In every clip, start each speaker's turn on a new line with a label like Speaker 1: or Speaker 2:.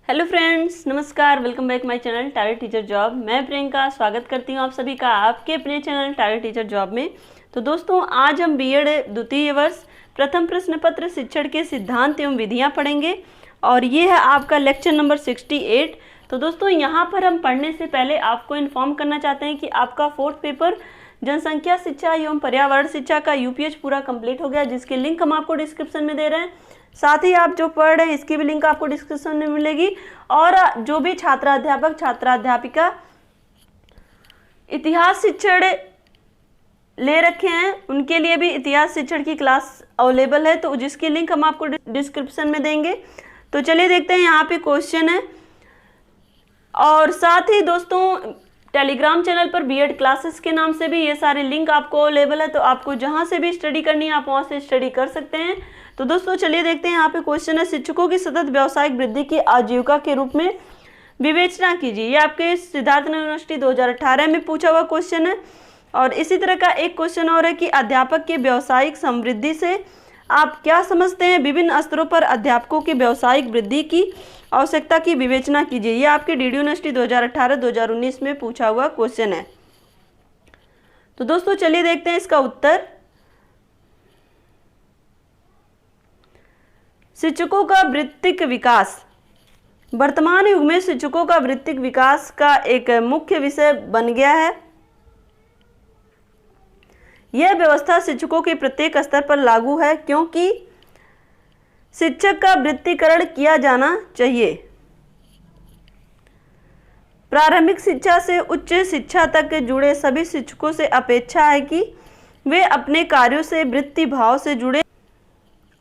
Speaker 1: Hello friends, नमस्कार। Welcome back my channel target teacher job. मैं प्रियंका स्वागत करती हूँ आप सभी का आपके अपने चैनल टारगेट टीचर जॉब में। तो दोस्तों, आज हम बीएड द्वितीय वर्ष प्रथम प्रश्न पत्र शिक्षण के सिद्धांत एवं विधियाँ पढ़ेंगे और ये है आपका लेक्चर नंबर 68। तो दोस्तों, यहाँ पर हम पढ़ने से पहले आपको इन्फॉर्म करना चाहते हैं कि आपका फोर्थ पेपर जनसंख्या शिक्षा एवं पर्यावरण शिक्षा का यूपीएच पूरा कंप्लीट हो गया, जिसकी लिंक हम आपको डिस्क्रिप्शन में दे रहे हैं। साथ ही आप जो पढ़ रहे हैं इसकी भी लिंक आपको डिस्क्रिप्शन में मिलेगी। और जो भी छात्राध्यापक छात्राध्यापिका इतिहास शिक्षण ले रखे हैं उनके लिए भी इतिहास शिक्षण की क्लास अवेलेबल है, तो जिसकी लिंक हम आपको डिस्क्रिप्शन में देंगे। तो चलिए देखते हैं, यहाँ पे क्वेश्चन है। और साथ ही दोस्तों, टेलीग्राम चैनल पर बीएड क्लासेस के नाम से भी ये सारे लिंक आपको अवेलेबल है, तो आपको जहाँ से भी स्टडी करनी है आप वहाँ से स्टडी कर सकते हैं। तो दोस्तों चलिए देखते हैं, यहाँ पे क्वेश्चन है, शिक्षकों की सतत व्यावसायिक वृद्धि की आजीविका के रूप में विवेचना कीजिए। ये आपके सिद्धार्थ यूनिवर्सिटी 2018 में पूछा हुआ क्वेश्चन है। और इसी तरह का एक क्वेश्चन और है कि अध्यापक की व्यावसायिक समृद्धि से आप क्या समझते हैं। विभिन्न स्तरों पर अध्यापकों की व्यावसायिक वृद्धि की आवश्यकता की विवेचना कीजिए। ये आपके डीडी यूनिवर्सिटी 2018-2019 में पूछा हुआ क्वेश्चन है। तो दोस्तों चलिए देखते हैं इसका उत्तर। शिक्षकों का वृत्तिक विकास। वर्तमान युग में शिक्षकों का वृत्तिक विकास का एक मुख्य विषय बन गया है। यह व्यवस्था शिक्षकों के प्रत्येक स्तर पर लागू है, क्योंकि शिक्षक का वृत्तीकरण किया जाना चाहिए। प्रारंभिक शिक्षा से उच्च शिक्षा तक जुड़े सभी शिक्षकों से अपेक्षा है कि वे अपने कार्यों से वृत्ति भाव से जुड़े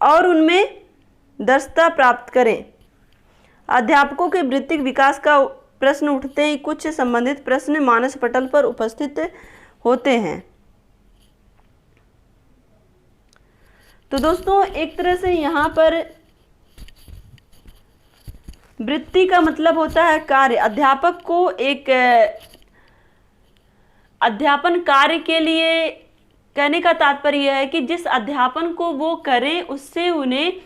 Speaker 1: और उनमें दक्षता प्राप्त करें। अध्यापकों के वृत्तिक विकास का प्रश्न उठते ही कुछ संबंधित प्रश्न मानस पटल पर उपस्थित होते हैं। तो दोस्तों, एक तरह से यहाँ पर वृत्ति का मतलब होता है कार्य। अध्यापक को एक अध्यापन कार्य के लिए कहने का तात्पर्य है कि जिस अध्यापन को वो करें उससे उन्हें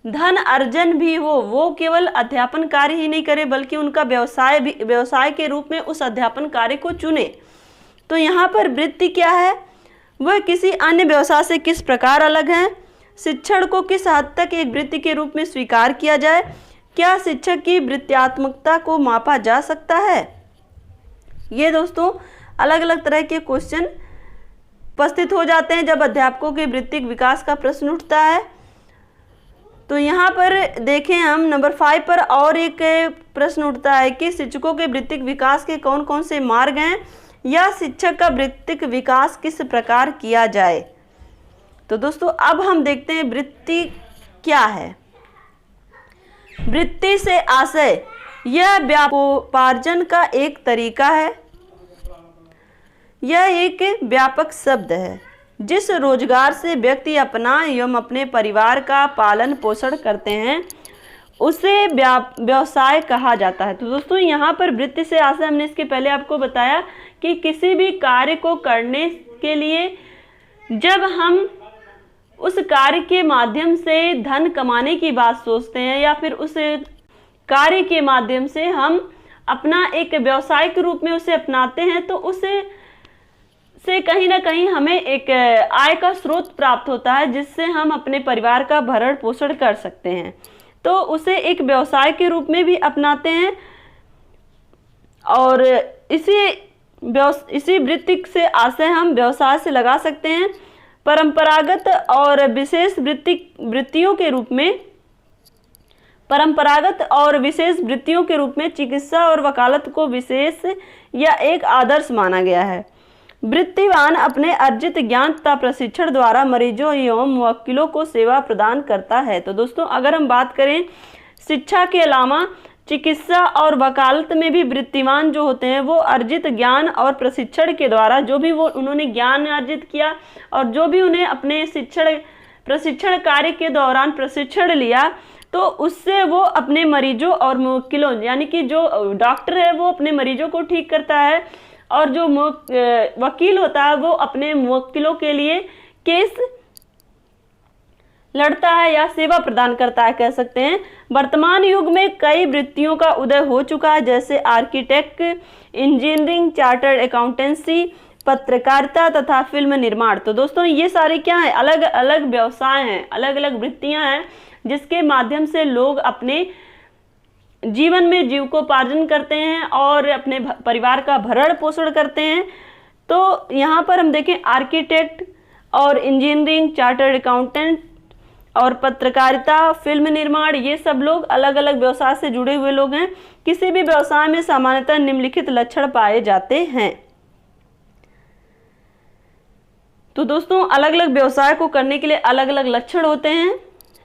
Speaker 1: धन अर्जन भी हो। वो केवल अध्यापन कार्य ही नहीं करे बल्कि उनका व्यवसाय के रूप में उस अध्यापन कार्य को चुने। तो यहाँ पर वृत्ति क्या है, वह किसी अन्य व्यवसाय से किस प्रकार अलग है। शिक्षण को किस हद तक एक वृत्ति के रूप में स्वीकार किया जाए। क्या शिक्षक की वृत्त्यात्मकता को मापा जा सकता है। ये दोस्तों अलग अलग तरह के क्वेश्चन उपस्थित हो जाते हैं जब अध्यापकों के वृत्तिक विकास का प्रश्न उठता है। तो यहाँ पर देखें हम नंबर 5 पर और एक प्रश्न उठता है कि शिक्षकों के वृत्तिक विकास के कौन कौन से मार्ग हैं या शिक्षक का वृत्तिक विकास किस प्रकार किया जाए। तो दोस्तों अब हम देखते हैं वृत्ति क्या है। वृत्ति से आशय, यह व्यापोपार्जन का एक तरीका है। यह एक व्यापक शब्द है जिस रोजगार से व्यक्ति अपना एवं अपने परिवार का पालन पोषण करते हैं उसे व्यवसाय कहा जाता है। तो दोस्तों यहाँ पर वृत्ति से आशय, हमने इसके पहले आपको बताया कि किसी भी कार्य को करने के लिए जब हम उस कार्य के माध्यम से धन कमाने की बात सोचते हैं या फिर उस कार्य के माध्यम से हम अपना एक व्यवसाय के रूप में उसे अपनाते हैं, तो उसे कहीं ना कहीं हमें एक आय का स्रोत प्राप्त होता है जिससे हम अपने परिवार का भरण पोषण कर सकते हैं। तो उसे एक व्यवसाय के रूप में भी अपनाते हैं। और इसी वृत्ति से आशय हम व्यवसाय से लगा सकते हैं। परंपरागत और विशेष वृत्तियों के रूप में चचिकित्सा और वकालत को विशेष या एक आदर्श माना गया है। वृत्तिवान अपने अर्जित ज्ञान तथा प्रशिक्षण द्वारा मरीजों एवं मुवक्किलों को सेवा प्रदान करता है। तो दोस्तों अगर हम बात करें शिक्षा के अलावा चिकित्सा और वकालत में भी वृत्तिवान जो होते हैं वो अर्जित ज्ञान और प्रशिक्षण के द्वारा जो भी वो उन्होंने ज्ञान अर्जित किया और जो भी उन्हें अपने प्रशिक्षण कार्य के दौरान प्रशिक्षण लिया, तो उससे वो अपने मरीजों और मुवक्किलों, यानी कि जो डॉक्टर है वो अपने मरीजों को ठीक करता है और जो वकील होता है वो अपने मुवक्किलों के लिए केस लड़ता है या सेवा प्रदान करता है, कह सकते हैं। वर्तमान युग में कई वृत्तियों का उदय हो चुका है, जैसे आर्किटेक्ट, इंजीनियरिंग, चार्टर्ड अकाउंटेंसी, पत्रकारिता तथा फिल्म निर्माण। तो दोस्तों ये सारे क्या है, अलग अलग व्यवसाय हैं, अलग अलग वृत्तियां हैं जिसके माध्यम से लोग अपने जीवन में जीविकोपार्जन करते हैं और अपने परिवार का भरण पोषण करते हैं। तो यहाँ पर हम देखें आर्किटेक्ट और इंजीनियरिंग, चार्टर्ड अकाउंटेंट और पत्रकारिता, फिल्म निर्माण, ये सब लोग अलग अलग व्यवसाय से जुड़े हुए लोग हैं। किसी भी व्यवसाय में सामान्यतः निम्नलिखित लक्षण पाए जाते हैं। तो दोस्तों अलग अलग व्यवसाय को करने के लिए अलग अलग लक्षण होते हैं।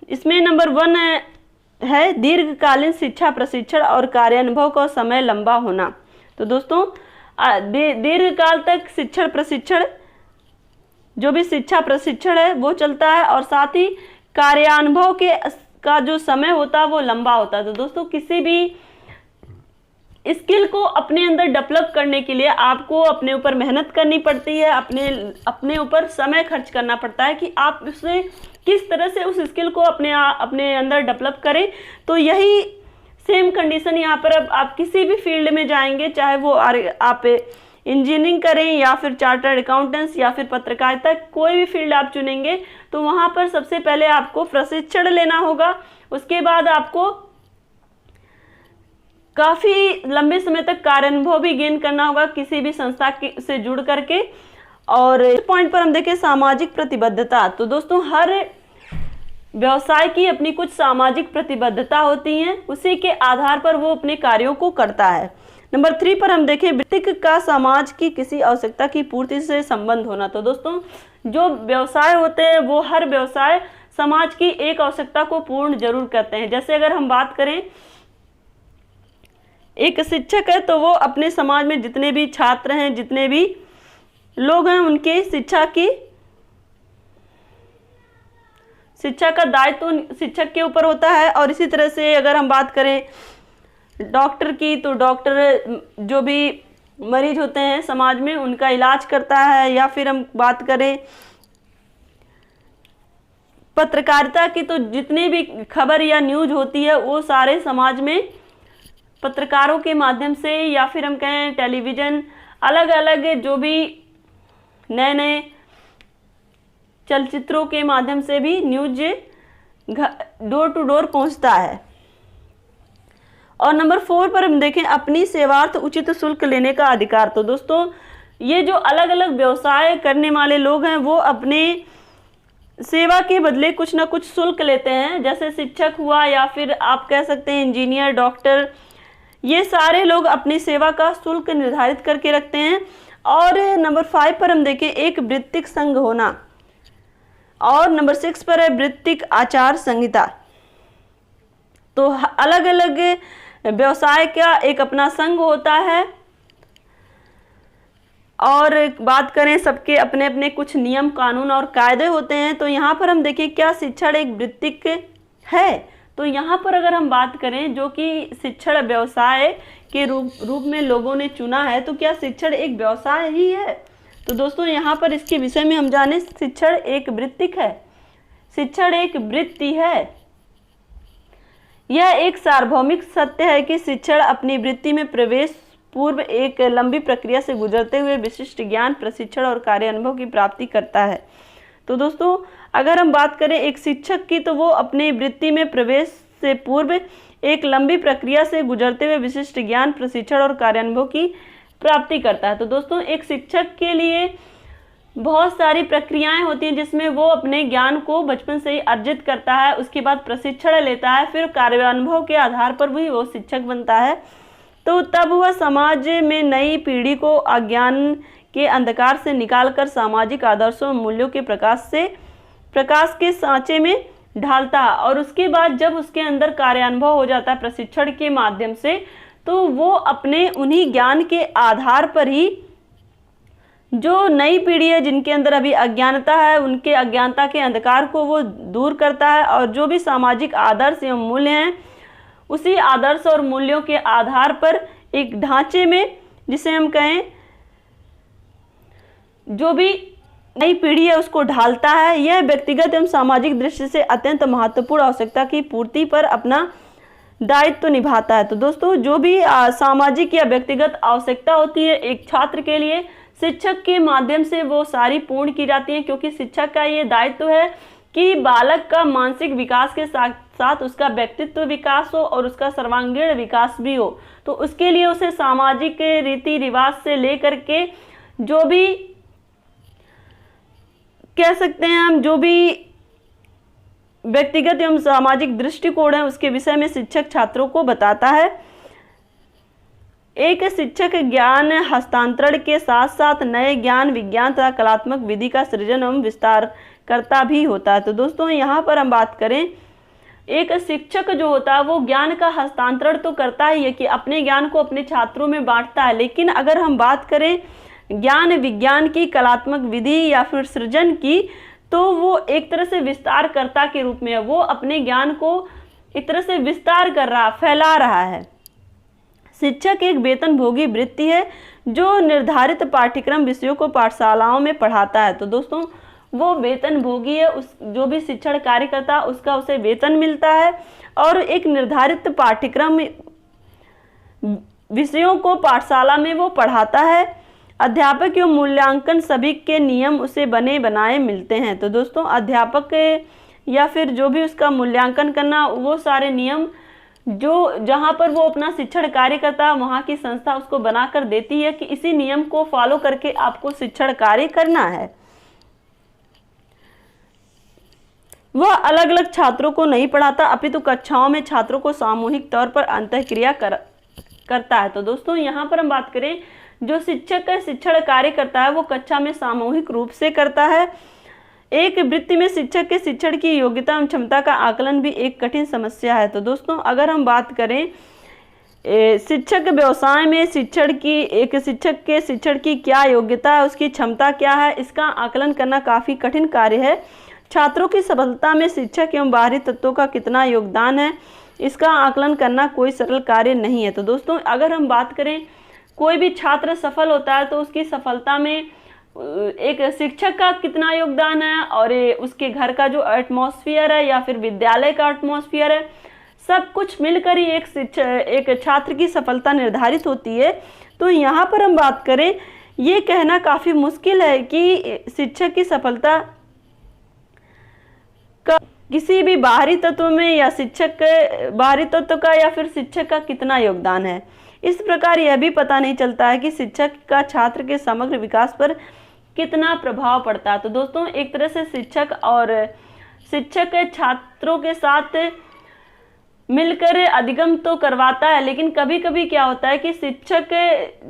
Speaker 1: इसमें नंबर 1 है दीर्घकालीन शिक्षा प्रशिक्षण और कार्यानुभव का समय लंबा होना। तो दोस्तों दीर्घकाल तक शिक्षण प्रशिक्षण, जो भी शिक्षा प्रशिक्षण है वो चलता है और साथ ही कार्यानुभव का जो समय होता है वो लंबा होता है। तो दोस्तों किसी भी स्किल को अपने अंदर डेवलप करने के लिए आपको अपने ऊपर मेहनत करनी पड़ती है, अपने ऊपर समय खर्च करना पड़ता है कि आप उसे किस तरह से उस स्किल को अपने अंदर डेवलप करें। तो यही सेम कंडीशन यहाँ पर अब आप किसी भी फील्ड में जाएंगे, चाहे वो आप इंजीनियरिंग करें या फिर चार्टर्ड अकाउंटेंट्स या फिर पत्रकारिता, कोई भी फील्ड आप चुनेंगे तो वहाँ पर सबसे पहले आपको प्रशिक्षण लेना होगा। उसके बाद आपको काफ़ी लंबे समय तक कार्यानुभव भी गेन करना होगा किसी भी संस्था से जुड़ करके। और इस पॉइंट पर हम देखें सामाजिक प्रतिबद्धता। तो दोस्तों हर व्यवसाय की अपनी कुछ सामाजिक प्रतिबद्धता होती हैं, उसी के आधार पर वो अपने कार्यों को करता है। नंबर 3 पर हम देखें वृत्तिक का समाज की किसी आवश्यकता की पूर्ति से संबंध होना। तो दोस्तों जो व्यवसाय होते हैं वो हर व्यवसाय समाज की एक आवश्यकता को पूर्ण जरूर करते हैं। जैसे अगर हम बात करें एक शिक्षक है तो वो अपने समाज में जितने भी छात्र हैं, जितने भी लोग हैं, उनके शिक्षा का दायित्व तो शिक्षक के ऊपर होता है। और इसी तरह से अगर हम बात करें डॉक्टर की, तो डॉक्टर जो भी मरीज होते हैं समाज में उनका इलाज करता है। या फिर हम बात करें पत्रकारिता की, तो जितनी भी खबर या न्यूज होती है वो सारे समाज में पत्रकारों के माध्यम से या फिर हम कहें टेलीविज़न, अलग अलग जो भी नए नए चलचित्रों के माध्यम से भी न्यूज डोर टू डोर पहुंचता है। और नंबर 4 पर हम देखें अपनी सेवार्थ उचित शुल्क लेने का अधिकार। तो दोस्तों ये जो अलग अलग व्यवसाय करने वाले लोग हैं वो अपने सेवा के बदले कुछ ना कुछ शुल्क लेते हैं। जैसे शिक्षक हुआ या फिर आप कह सकते हैं इंजीनियर, डॉक्टर, ये सारे लोग अपनी सेवा का शुल्क निर्धारित करके रखते हैं। और नंबर 5 पर हम देखें एक वृत्तिक संघ होना। और नंबर 6 पर है वृत्तिक आचार संहिता। तो अलग अलग व्यवसाय का एक अपना संघ होता है और बात करें सबके अपने अपने कुछ नियम कानून और कायदे होते हैं। तो यहाँ पर हम देखें क्या शिक्षण एक वृत्तिक है। तो यहाँ पर अगर हम बात करें जो कि शिक्षण व्यवसाय के रूप में लोगों ने चुना है, तो क्या शिक्षण एक व्यवसाय ही है। तो दोस्तों यहाँ पर इसके विषय में हम जाने शिक्षण एक वृत्तिक है, शिक्षण एक वृत्ति है। यह एक सार्वभौमिक सत्य है कि शिक्षण अपनी वृत्ति में प्रवेश पूर्व एक लंबी प्रक्रिया से गुजरते हुए विशिष्ट ज्ञान, प्रशिक्षण और कार्य अनुभव की प्राप्ति करता है। तो दोस्तों अगर हम बात करें एक शिक्षक की, तो वो अपनी वृत्ति में प्रवेश से पूर्व एक लंबी प्रक्रिया से गुजरते हुए विशिष्ट ज्ञान, प्रशिक्षण और कार्यानुभव की प्राप्ति करता है। तो दोस्तों एक शिक्षक के लिए बहुत सारी प्रक्रियाएं होती हैं जिसमें वो अपने ज्ञान को बचपन से ही अर्जित करता है, उसके बाद प्रशिक्षण लेता है, फिर कार्यानुभव के आधार पर भी वो शिक्षक बनता है। तो तब वह समाज में नई पीढ़ी को अज्ञान के अंधकार से निकालकर सामाजिक आदर्शों और मूल्यों के प्रकाश के सांचे में ढालता है। और उसके बाद जब उसके अंदर कार्यानुभव हो जाता है प्रशिक्षण के माध्यम से, तो वो अपने उन्हीं ज्ञान के आधार पर ही जो नई पीढ़ी है जिनके अंदर अभी अज्ञानता है, उनके अज्ञानता के अंधकार को वो दूर करता है। और जो भी सामाजिक आदर्श एवं मूल्य हैं, उसी आदर्श और मूल्यों के आधार पर एक ढांचे में, जिसे हम कहें जो भी नई पीढ़ी है उसको ढालता है। यह व्यक्तिगत एवं सामाजिक दृष्टि से अत्यंत महत्वपूर्ण आवश्यकता की पूर्ति पर अपना दायित्व निभाता है। तो दोस्तों जो भी सामाजिक या व्यक्तिगत आवश्यकता होती है एक छात्र के लिए, शिक्षक के माध्यम से वो सारी पूर्ण की जाती है, क्योंकि शिक्षक का ये दायित्व है कि बालक का मानसिक विकास के साथ साथ उसका व्यक्तित्व विकास हो और उसका सर्वांगीण विकास भी हो। तो उसके लिए उसे सामाजिक रीति रिवाज से लेकर के जो भी कह सकते हैं हम, जो भी व्यक्तिगत एवं सामाजिक दृष्टिकोण है उसके विषय में शिक्षक छात्रों को बताता है। एक शिक्षक ज्ञान हस्तांतरण के साथ साथ नए ज्ञान विज्ञान तथा कलात्मक विधि का सृजन एवं विस्तार करता भी होता है। तो दोस्तों यहाँ पर हम बात करें, एक शिक्षक जो होता है वो ज्ञान का हस्तांतरण तो करता ही है कि अपने ज्ञान को अपने छात्रों में बांटता है, लेकिन अगर हम बात करें ज्ञान विज्ञान की, कलात्मक विधि या फिर सृजन की, तो वो एक तरह से विस्तारकर्ता के रूप में है। वो अपने ज्ञान को एक तरह से विस्तार कर रहा, फैला रहा है। शिक्षक एक वेतनभोगी वृत्ति है जो निर्धारित पाठ्यक्रम विषयों को पाठशालाओं में पढ़ाता है। तो दोस्तों वो वेतनभोगी है, उस जो भी शिक्षण कार्य करता है उसका उसे वेतन मिलता है और एक निर्धारित पाठ्यक्रम विषयों को पाठशाला में वो पढ़ाता है। अध्यापक एवं मूल्यांकन सभी के नियम उसे बने बनाए मिलते हैं। तो दोस्तों अध्यापक या फिर जो भी उसका मूल्यांकन करना, वो सारे नियम जो जहाँ पर वो अपना शिक्षण कार्य करता है वहाँ की संस्था उसको बनाकर देती है कि इसी नियम को फॉलो करके आपको शिक्षण कार्य करना है। वह अलग अलग छात्रों को नहीं पढ़ाता, अपितु कक्षाओं में छात्रों को सामूहिक तौर पर अंतःक्रिया करता है। तो दोस्तों यहाँ पर हम बात करें, जो शिक्षक का शिक्षण कार्य करता है वो कक्षा में सामूहिक रूप से करता है। एक वृत्ति में शिक्षक के शिक्षण की योग्यता एवं क्षमता का आकलन भी एक कठिन समस्या है। तो दोस्तों अगर हम बात करें शिक्षक व्यवसाय में शिक्षण की, एक शिक्षक के शिक्षण की क्या योग्यता है, उसकी क्षमता क्या है, इसका आकलन करना काफ़ी कठिन कार्य है। छात्रों की सफलता में शिक्षक एवं बाहरी तत्वों का कितना योगदान है, इसका आकलन करना कोई सरल कार्य नहीं है। तो दोस्तों अगर हम बात करें कोई भी छात्र सफल होता है तो उसकी सफलता में एक शिक्षक का कितना योगदान है और उसके घर का जो एटमॉस्फेयर है या फिर विद्यालय का एटमॉस्फेयर है, सब कुछ मिलकर ही एक छात्र की सफलता निर्धारित होती है। तो यहाँ पर हम बात करें, ये कहना काफ़ी मुश्किल है कि शिक्षक की सफलता का किसी भी बाहरी तत्व में या शिक्षक बाहरी तत्व का या फिर शिक्षक का कितना योगदान है। इस प्रकार यह भी पता नहीं चलता है कि शिक्षक का छात्र के समग्र विकास पर कितना प्रभाव पड़ता है। तो दोस्तों एक तरह से शिक्षक छात्रों के साथ मिलकर अधिगम तो करवाता है, लेकिन कभी कभी क्या होता है कि शिक्षक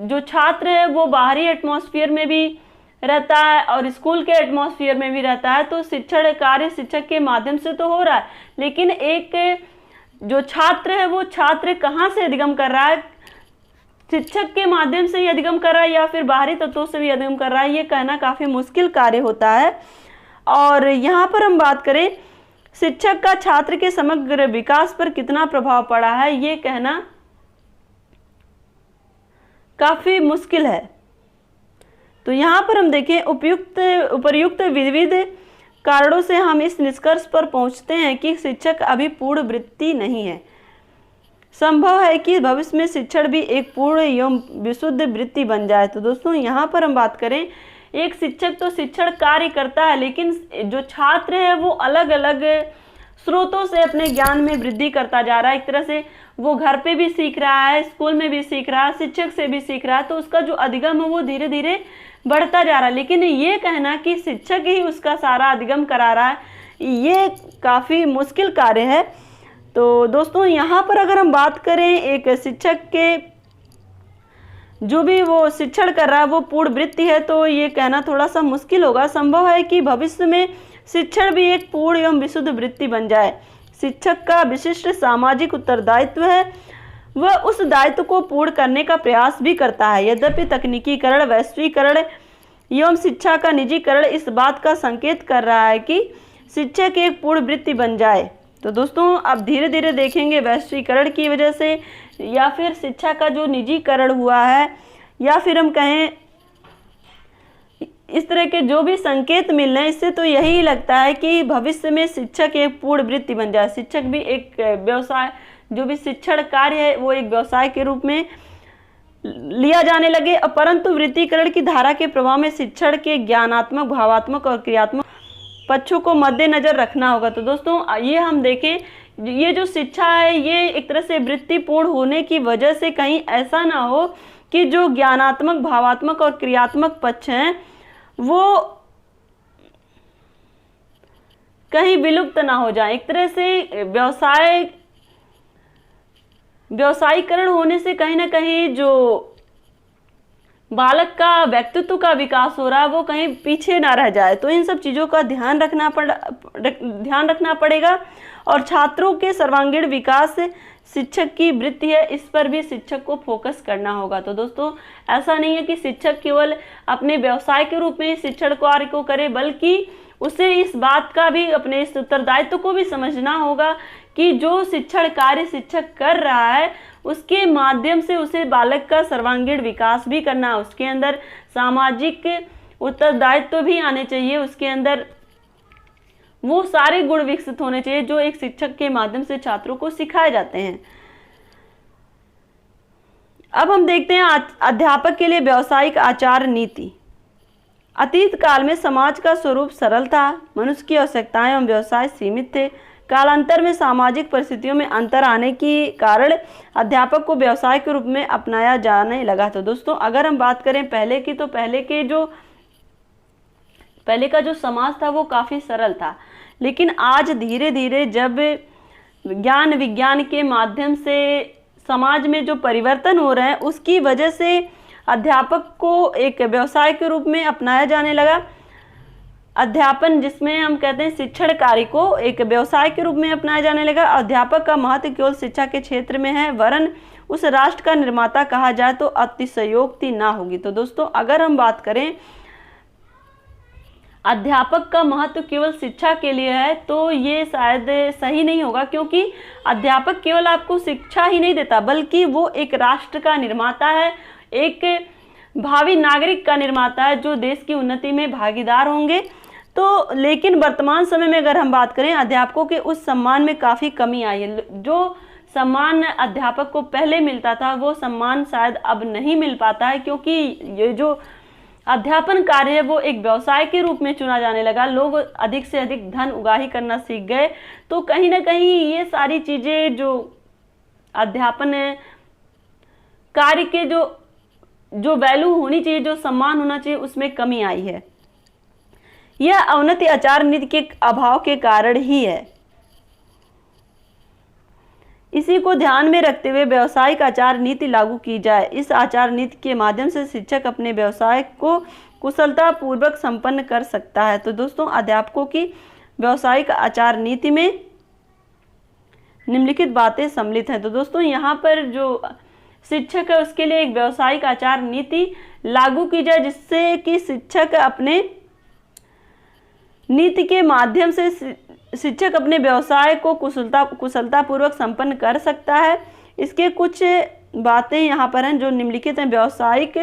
Speaker 1: जो छात्र है वो बाहरी एटमॉस्फेयर में भी रहता है और स्कूल के एटमॉस्फेयर में भी रहता है। तो शिक्षण कार्य शिक्षक के माध्यम से तो हो रहा है, लेकिन एक जो छात्र है वो छात्र कहाँ से अधिगम कर रहा है, शिक्षक के माध्यम से ही अधिगम कर रहा है या फिर बाहरी तत्वों से भी अधिगम कर रहा है, ये कहना काफ़ी मुश्किल कार्य होता है। और यहाँ पर हम बात करें शिक्षक का छात्र के समग्र विकास पर कितना प्रभाव पड़ा है, ये कहना काफ़ी मुश्किल है। तो यहाँ पर हम देखें उपर्युक्त विविध कारणों से हम इस निष्कर्ष पर पहुँचते हैं कि शिक्षक अभी पूर्ण वृत्ति नहीं है। संभव है कि भविष्य में शिक्षण भी एक पूर्ण एवं विशुद्ध वृत्ति बन जाए। तो दोस्तों यहाँ पर हम बात करें, एक शिक्षक तो शिक्षण कार्य करता है, लेकिन जो छात्र है वो अलग अलग स्रोतों से अपने ज्ञान में वृद्धि करता जा रहा है। एक तरह से वो घर पे भी सीख रहा है, स्कूल में भी सीख रहा है, शिक्षक से भी सीख रहा है, तो उसका जो अधिगम है वो धीरे धीरे बढ़ता जा रहा है। लेकिन ये कहना कि शिक्षक ही उसका सारा अधिगम करा रहा है, ये काफ़ी मुश्किल कार्य है। तो दोस्तों यहाँ पर अगर हम बात करें एक शिक्षक के जो भी वो शिक्षण कर रहा है वो पूर्ण वृत्ति है, तो ये कहना थोड़ा सा मुश्किल होगा। संभव है कि भविष्य में शिक्षण भी एक पूर्ण एवं विशुद्ध वृत्ति बन जाए। शिक्षक का विशिष्ट सामाजिक उत्तरदायित्व है, वह उस दायित्व को पूर्ण करने का प्रयास भी करता है। यद्यपि तकनीकीकरण, वैश्वीकरण एवं शिक्षा का निजीकरण इस बात का संकेत कर रहा है कि शिक्षक एक पूर्ण वृत्ति बन जाए। तो दोस्तों अब धीरे धीरे देखेंगे वैश्वीकरण की वजह से या फिर शिक्षा का जो निजीकरण हुआ है या फिर हम कहें इस तरह के जो भी संकेत मिल रहे हैं, इससे तो यही लगता है कि भविष्य में शिक्षक एक पूर्ण वृत्ति बन जाए, शिक्षक भी एक व्यवसाय, जो भी शिक्षण कार्य है वो एक व्यवसाय के रूप में लिया जाने लगे। परंतु वृत्तीकरण की धारा के प्रभाव में शिक्षण के ज्ञानात्मक, भावात्मक और क्रियात्मक पक्षों को मद्देनजर रखना होगा। तो दोस्तों ये हम देखें, ये जो शिक्षा है ये एक तरह से वृत्तिपूर्ण होने की वजह से कहीं ऐसा ना हो कि जो ज्ञानात्मक, भावात्मक और क्रियात्मक पक्ष हैं वो कहीं विलुप्त ना हो जाए। एक तरह से व्यवसायीकरण होने से कहीं ना कहीं जो बालक का व्यक्तित्व का विकास हो रहा है वो कहीं पीछे ना रह जाए। तो इन सब चीज़ों का ध्यान रखना पड़ेगा। और छात्रों के सर्वांगीण विकास शिक्षक की वृत्ति है, इस पर भी शिक्षक को फोकस करना होगा। तो दोस्तों ऐसा नहीं है कि शिक्षक केवल अपने व्यवसाय के रूप में शिक्षण कार्य को करे, बल्कि उसे इस बात का भी, अपने इस उत्तरदायित्व को भी समझना होगा कि जो शिक्षण कार्य शिक्षक कर रहा है उसके माध्यम से उसे बालक का सर्वांगीण विकास भी करना है, उसके अंदर सामाजिक उत्तरदायित्व भी आने चाहिए, उसके अंदर वो सारे गुण विकसित होने चाहिए जो एक शिक्षक के माध्यम से छात्रों को सिखाए जाते हैं। अब हम देखते हैं अध्यापक के लिए व्यावसायिक आचार नीति। अतीत काल में समाज का स्वरूप सरल था, मनुष्य की आवश्यकताएं एवं व्यवसाय सीमित थे। कालांतर में सामाजिक परिस्थितियों में अंतर आने के कारण अध्यापक को व्यवसाय के रूप में अपनाया जाने लगा। तो दोस्तों अगर हम बात करें पहले की, तो पहले का जो समाज था वो काफ़ी सरल था, लेकिन आज धीरे धीरे जब ज्ञान विज्ञान के माध्यम से समाज में जो परिवर्तन हो रहे हैं उसकी वजह से अध्यापक को एक व्यवसाय के रूप में अपनाया जाने लगा। अध्यापन, जिसमें हम कहते हैं शिक्षण कार्य को एक व्यवसाय के रूप में अपनाया जाने लगा। अध्यापक का महत्व केवल शिक्षा के क्षेत्र में है, वरन उस राष्ट्र का निर्माता कहा जाए तो अतिशयोक्ति ना होगी। तो दोस्तों अगर हम बात करें अध्यापक का महत्व केवल शिक्षा के लिए है तो ये शायद सही नहीं होगा, क्योंकि अध्यापक केवल आपको शिक्षा ही नहीं देता बल्कि वो एक राष्ट्र का निर्माता है, एक भावी नागरिक का निर्माता है जो देश की उन्नति में भागीदार होंगे। तो लेकिन वर्तमान समय में अगर हम बात करें अध्यापकों के उस सम्मान में काफ़ी कमी आई है। जो सम्मान अध्यापक को पहले मिलता था वो सम्मान शायद अब नहीं मिल पाता है, क्योंकि ये जो अध्यापन कार्य है वो एक व्यवसाय के रूप में चुना जाने लगा। लोग अधिक से अधिक धन उगाही करना सीख गए। तो कहीं ना कहीं ये सारी चीज़ें जो अध्यापन कार्य के जो वैल्यू होनी चाहिए, जो सम्मान होना चाहिए, उसमें कमी आई है। यह अवनति आचार नीति के अभाव के कारण ही है। इसी को ध्यान में रखते हुए व्यावसायिक आचार नीति लागू की जाए। इस आचार नीति के माध्यम से शिक्षक अपने व्यवसाय को कुशलता पूर्वक संपन्न कर सकता है। तो दोस्तों अध्यापकों की व्यावसायिक आचार नीति में निम्नलिखित बातें सम्मिलित हैं। तो दोस्तों यहाँ पर जो शिक्षक है उसके लिए एक व्यावसायिक आचार नीति लागू की जाए, जिससे कि शिक्षक अपने नीति के माध्यम से शिक्षक अपने व्यवसाय को कुशलतापूर्वक संपन्न कर सकता है। इसके कुछ बातें यहाँ पर हैं जो निम्नलिखित हैं। व्यावसायिक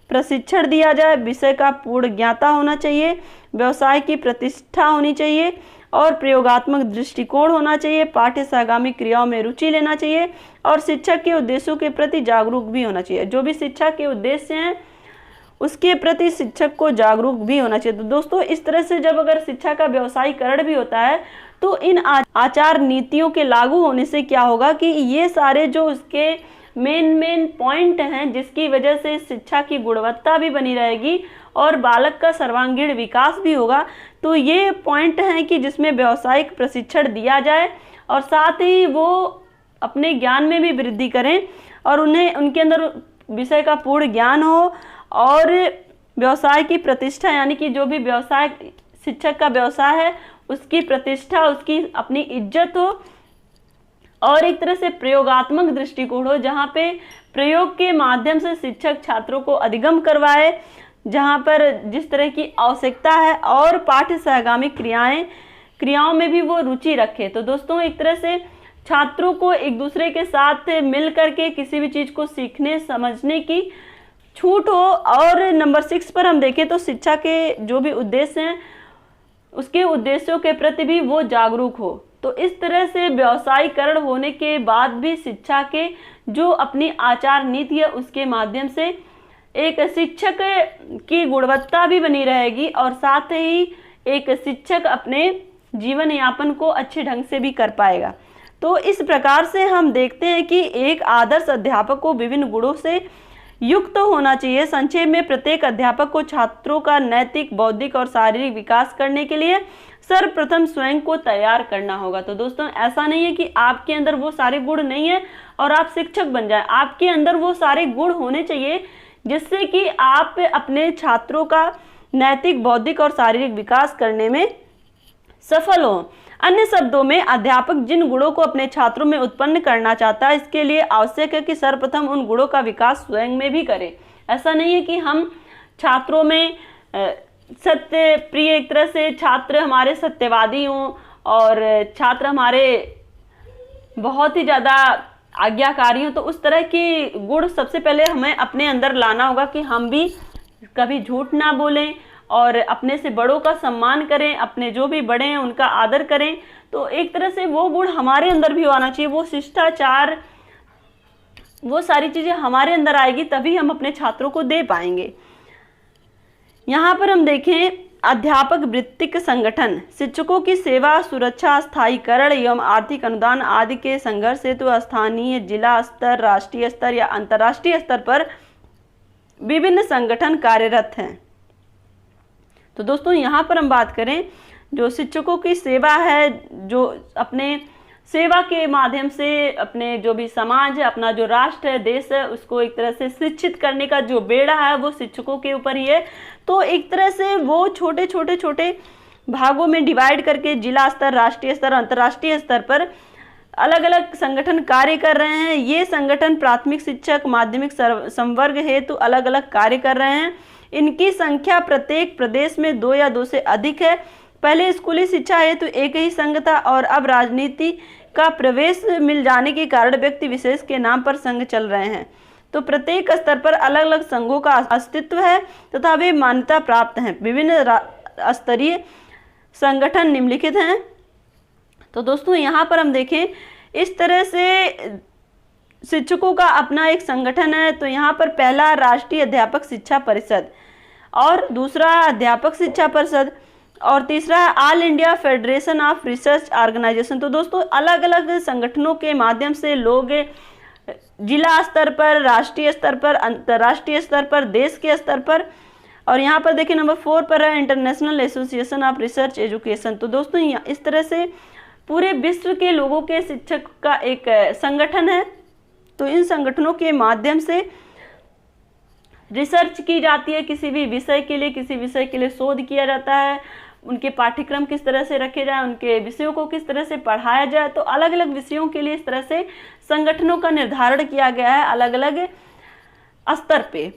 Speaker 1: प्रशिक्षण दिया जाए, विषय का पूर्ण ज्ञाता होना चाहिए, व्यवसाय की प्रतिष्ठा होनी चाहिए और प्रयोगात्मक दृष्टिकोण होना चाहिए, पाठ्य सहगामी क्रियाओं में रुचि लेना चाहिए और शिक्षक के उद्देश्यों के प्रति जागरूक भी होना चाहिए। जो भी शिक्षा के उद्देश्य हैं उसके प्रति शिक्षक को जागरूक भी होना चाहिए। तो दोस्तों इस तरह से जब अगर शिक्षा का व्यवसायीकरण भी होता है तो इन आचार नीतियों के लागू होने से क्या होगा कि ये सारे जो उसके मेन पॉइंट हैं जिसकी वजह से शिक्षा की गुणवत्ता भी बनी रहेगी और बालक का सर्वांगीण विकास भी होगा। तो ये पॉइंट हैं कि जिसमें व्यावसायिक प्रशिक्षण दिया जाए और साथ ही वो अपने ज्ञान में भी वृद्धि करें और उनके अंदर विषय का पूर्ण ज्ञान हो और व्यवसाय की प्रतिष्ठा, यानी कि जो भी व्यवसाय शिक्षक का व्यवसाय है उसकी प्रतिष्ठा, उसकी अपनी इज्जत हो और एक तरह से प्रयोगात्मक दृष्टिकोण हो, जहाँ पे प्रयोग के माध्यम से शिक्षक छात्रों को अधिगम करवाए, जहाँ पर जिस तरह की आवश्यकता है और पाठ्य सहगामी क्रियाओं में भी वो रुचि रखे। तो दोस्तों एक तरह से छात्रों को एक दूसरे के साथ मिल करके किसी भी चीज़ को सीखने समझने की छूट हो। और नंबर 6 पर हम देखें तो शिक्षा के जो भी उद्देश्य हैं उसके उद्देश्यों के प्रति भी वो जागरूक हो। तो इस तरह से व्यवसायीकरण होने के बाद भी शिक्षा के जो अपनी आचार नीति है उसके माध्यम से एक शिक्षक की गुणवत्ता भी बनी रहेगी और साथ ही एक शिक्षक अपने जीवन यापन को अच्छे ढंग से भी कर पाएगा। तो इस प्रकार से हम देखते हैं कि एक आदर्श अध्यापक को विभिन्न गुणों से युक्त होना चाहिए। संक्षेप में प्रत्येक अध्यापक को छात्रों का नैतिक, बौद्धिक और शारीरिक विकास करने के लिए सर्वप्रथम स्वयं को तैयार करना होगा। तो दोस्तों ऐसा नहीं है कि आपके अंदर वो सारे गुण नहीं है और आप शिक्षक बन जाएं। आपके अंदर वो सारे गुण होने चाहिए जिससे कि आप अपने छात्रों का नैतिक, बौद्धिक और शारीरिक विकास करने में सफल हो। अन्य शब्दों में अध्यापक जिन गुणों को अपने छात्रों में उत्पन्न करना चाहता है इसके लिए आवश्यक है कि सर्वप्रथम उन गुणों का विकास स्वयं में भी करे। ऐसा नहीं है कि हम छात्रों में सत्य प्रिय, एक तरह से छात्र हमारे सत्यवादी हों और छात्र हमारे बहुत ही ज़्यादा आज्ञाकारी हों। तो उस तरह के गुण सबसे पहले हमें अपने अंदर लाना होगा कि हम भी कभी झूठ ना बोलें और अपने से बड़ों का सम्मान करें, अपने जो भी बड़े हैं उनका आदर करें। तो एक तरह से वो गुण हमारे अंदर भी आना चाहिए, वो शिष्टाचार, वो सारी चीज़ें हमारे अंदर आएगी तभी हम अपने छात्रों को दे पाएंगे। यहाँ पर हम देखें अध्यापक वृत्तिक संगठन शिक्षकों की सेवा, सुरक्षा, स्थायीकरण एवं आर्थिक अनुदान आदि के संघर्ष हेतु स्थानीय, जिला स्तर, राष्ट्रीय स्तर या अंतर्राष्ट्रीय स्तर पर विभिन्न संगठन कार्यरत हैं। तो दोस्तों यहाँ पर हम बात करें जो शिक्षकों की सेवा है, जो अपने सेवा के माध्यम से अपने जो भी समाज है, अपना जो राष्ट्र है, देश है, उसको एक तरह से शिक्षित करने का जो बेड़ा है वो शिक्षकों के ऊपर ही है। तो एक तरह से वो छोटे छोटे भागों में डिवाइड करके जिला स्तर, राष्ट्रीय स्तर, अंतर्राष्ट्रीय स्तर पर अलग अलग संगठन कार्य कर रहे हैं। ये संगठन प्राथमिक शिक्षक, माध्यमिक संवर्ग हेतु अलग अलग कार्य कर रहे हैं। इनकी संख्या प्रत्येक प्रदेश में 2 या 2 से अधिक है। पहले स्कूली शिक्षा हेतु एक ही संघ था और अब राजनीति का प्रवेश मिल जाने के कारण व्यक्ति विशेष के नाम पर संघ चल रहे हैं। तो प्रत्येक स्तर पर अलग अलग संघों का अस्तित्व है तथा वे मान्यता प्राप्त हैं। विभिन्न स्तरीय संगठन निम्नलिखित हैं। तो दोस्तों यहाँ पर हम देखें इस तरह से शिक्षकों का अपना एक संगठन है। तो यहाँ पर पहला राष्ट्रीय अध्यापक शिक्षा परिषद और दूसरा अध्यापक शिक्षा परिषद और तीसरा all India federation of research organisation. तो दोस्तों अलग अलग संगठनों के माध्यम से लोग जिला स्तर पर, राष्ट्रीय स्तर पर, अंतर्राष्ट्रीय स्तर पर, देश के स्तर पर, और यहाँ पर देखिए नंबर 4 पर है international association of research education. तो दोस्तों इस तरह से पूरे विश्व के लोगों के शिक्षक का एक संगठन है। तो इन संगठनों के माध्यम से रिसर्च की जाती है, किसी भी विषय के लिए, किसी विषय के लिए शोध किया जाता है, उनके पाठ्यक्रम किस तरह से रखे जाए, उनके विषयों को किस तरह से पढ़ाया जाए। तो अलग अलग विषयों के लिए इस तरह से संगठनों का निर्धारण किया गया है अलग अलग स्तर पे।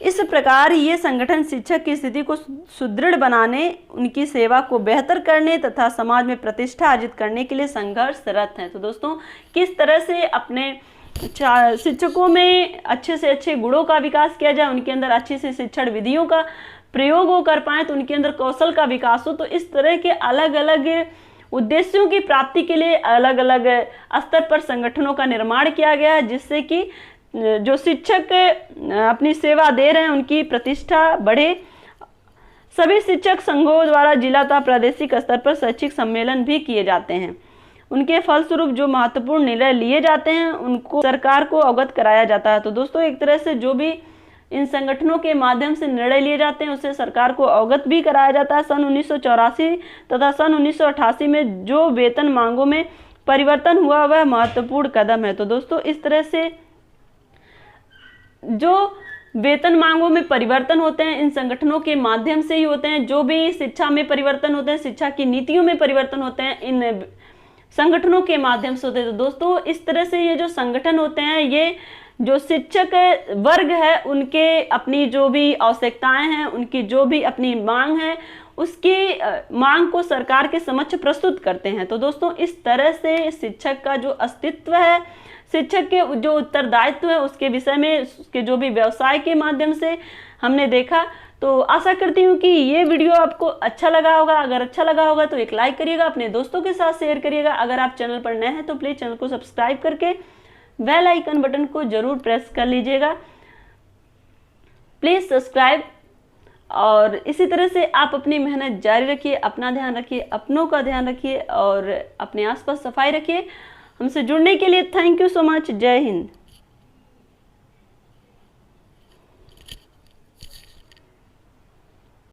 Speaker 1: इस प्रकार ये संगठन शिक्षक की स्थिति को सुदृढ़ बनाने, उनकी सेवा को बेहतर करने तथा समाज में प्रतिष्ठा अर्जित करने के लिए संघर्षरत हैं। तो दोस्तों किस तरह से अपने शिक्षकों में अच्छे से अच्छे गुणों का विकास किया जाए, उनके अंदर अच्छी से शिक्षण विधियों का प्रयोग हो कर पाए, तो उनके अंदर कौशल का विकास हो। तो इस तरह के अलग अलग उद्देश्यों की प्राप्ति के लिए अलग अलग स्तर पर संगठनों का निर्माण किया गया है, जिससे कि जो शिक्षक अपनी सेवा दे रहे हैं उनकी प्रतिष्ठा बढ़े। सभी शिक्षक संघों द्वारा जिला तथा प्रादेशिक स्तर पर शैक्षिक सम्मेलन भी किए जाते हैं। उनके फलस्वरूप जो महत्वपूर्ण निर्णय लिए जाते हैं उनको सरकार को अवगत कराया जाता है। तो दोस्तों एक तरह से जो भी इन संगठनों के माध्यम से निर्णय लिए जाते हैं उसे सरकार को अवगत भी कराया जाता है। सन 1984 तथा सन 1988 में जो वेतन मांगों में परिवर्तन हुआ वह महत्वपूर्ण कदम है। तो दोस्तों इस तरह से जो वेतन मांगों में परिवर्तन होते हैं इन संगठनों के माध्यम से ही होते हैं। जो भी शिक्षा में परिवर्तन होते हैं, शिक्षा की नीतियों में परिवर्तन होते हैं, इन संगठनों के माध्यम से होते हैं। तो दोस्तों इस तरह से ये जो संगठन होते हैं, ये जो शिक्षक वर्ग है उनके अपनी जो भी आवश्यकताएं हैं, उनकी जो भी अपनी मांग है, उसकी मांग को सरकार के समक्ष प्रस्तुत करते हैं। तो दोस्तों इस तरह से शिक्षक का जो अस्तित्व है, शिक्षक के जो उत्तरदायित्व है उसके विषय में, उसके जो भी व्यवसाय के माध्यम से हमने देखा। तो आशा करती हूँ कि ये वीडियो आपको अच्छा लगा होगा। अगर अच्छा लगा होगा तो एक लाइक करिएगा, अपने दोस्तों के साथ शेयर करिएगा। अगर आप चैनल पर नए हैं तो प्लीज़ चैनल को सब्सक्राइब करके बेल आइकन बटन को जरूर प्रेस कर लीजिएगा। Please subscribe. और इसी तरह से आप अपनी मेहनत जारी रखिए, अपना ध्यान रखिए, अपनों का ध्यान रखिए और अपने आसपास सफाई रखिए। हमसे जुड़ने के लिए थैंक यू सो मच। जय हिंद।